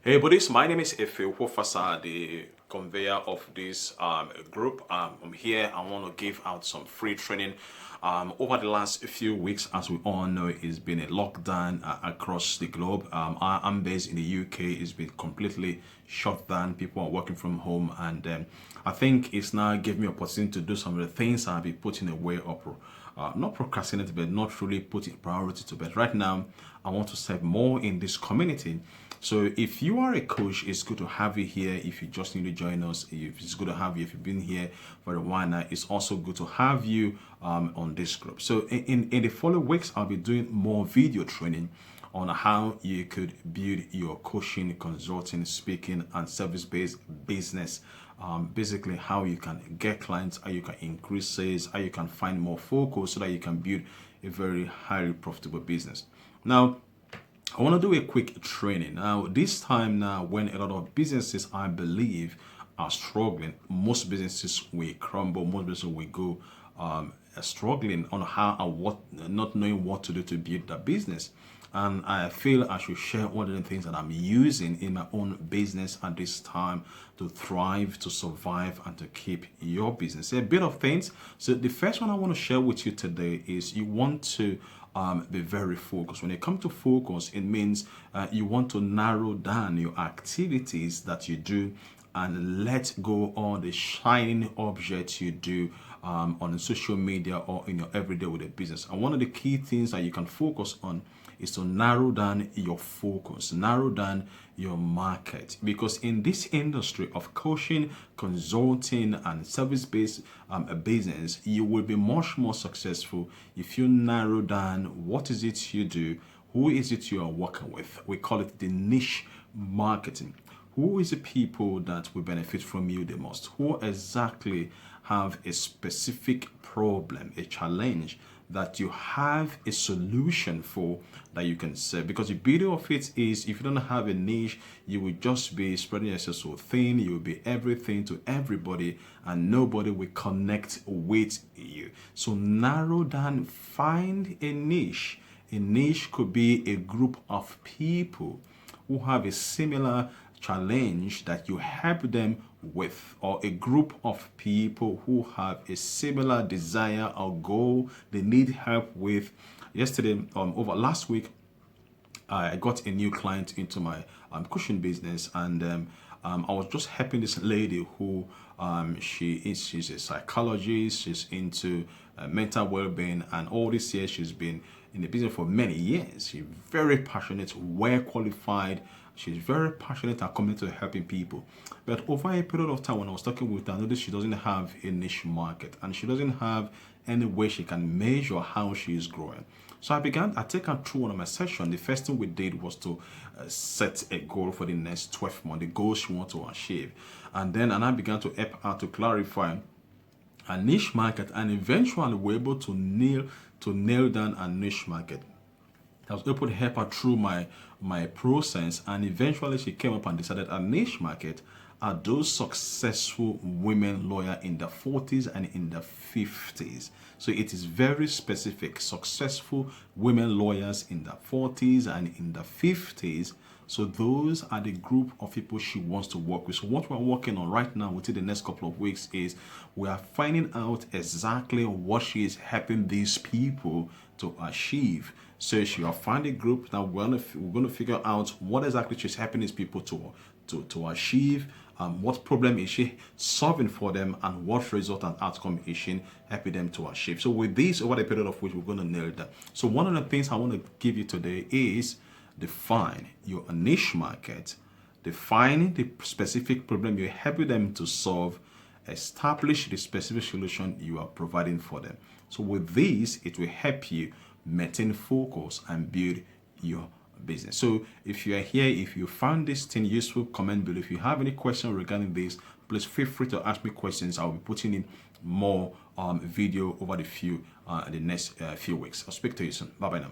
Hey buddies, my name is Efe Wofasa, the conveyor of this group. I'm here. I want to give out some free training. Over the last few weeks, as we all know, it's been a lockdown across the globe. I'm based in the UK. It's been completely shut down. People are working from home, and I think it's now giving me opportunity to do some of the things I've been putting away or not procrastinate, but not really putting priority to bed. Right now, I want to serve more in this community. So if you are a coach, it's good to have you here. If you just need to join us, if it's good to have you. If you've been here for a while now, it's also good to have you on this group. So in the following weeks, I'll be doing more video training on how you could build your coaching, consulting, speaking, and service-based business. Basically, how you can get clients, how you can increase sales, how you can find more focus so that you can build a very highly profitable business. Now, I want to do a quick training. Now, this time now, when a lot of businesses, I believe, are struggling, most businesses will crumble, most businesses will go struggling on how and what, not knowing what to do to build their business. And I feel I should share one of the things that I'm using in my own business at this time to thrive, to survive, and to keep your business. A bit of things. So the first one I want to share with you today is you want to be very focused. When it comes to focus, it means you want to narrow down your activities that you do and let go all the shining objects you do on social media or in your everyday with a business. And one of the key things that you can focus on is to narrow down your focus, narrow down your market. Because in this industry of coaching, consulting, and service-based business, you will be much more successful if you narrow down what is it you do, who is it you are working with. We call it the niche marketing. Who is the people that will benefit from you the most? Who exactly have a specific problem, a challenge that you have a solution for that you can serve? Because the beauty of it is, if you don't have a niche, you will just be spreading yourself so thin. You will be everything to everybody and nobody will connect with you. So narrow down, find a niche. A niche could be a group of people who have a similar challenge that you help them with, or a group of people who have a similar desire or goal they need help with. Yesterday, over last week, I got a new client into my coaching business, and I was just helping this lady who she's a psychologist. She's into mental well-being, and all this year she's been in the business for many years. She's very passionate, well qualified. She's very passionate and committed to helping people. But over a period of time, when I was talking with her, I noticed she doesn't have a niche market and she doesn't have any way she can measure how she is growing. So I take her through one of my sessions. The first thing we did was to set a goal for the next 12 months, the goal she wants to achieve. And I began to help her to clarify a niche market, and eventually we're able to nail down a niche market. I was able to help her through my process, and eventually she came up and decided a niche market are those successful women lawyers in the 40s and in the 50s. So it is very specific. Successful women lawyers in the 40s and in the 50s. So those are the group of people she wants to work with. So what we're working on right now within the next couple of weeks is we are finding out exactly what she is helping these people to achieve. So she will find a group that we're going to figure out what exactly she's helping these people to achieve. What problem is she solving for them, and what result and outcome is she helping them to achieve. So with this, over the period of which we're going to nail that. So one of the things I want to give you today is define your niche market, define the specific problem you're helping them to solve, establish the specific solution you are providing for them. So with this, it will help you maintain focus and build your business. So if you are here, if you found this thing useful, comment below. If you have any questions regarding this, please feel free to ask me questions. I'll be putting in more video over the next few weeks. I'll speak to you soon. Bye bye now.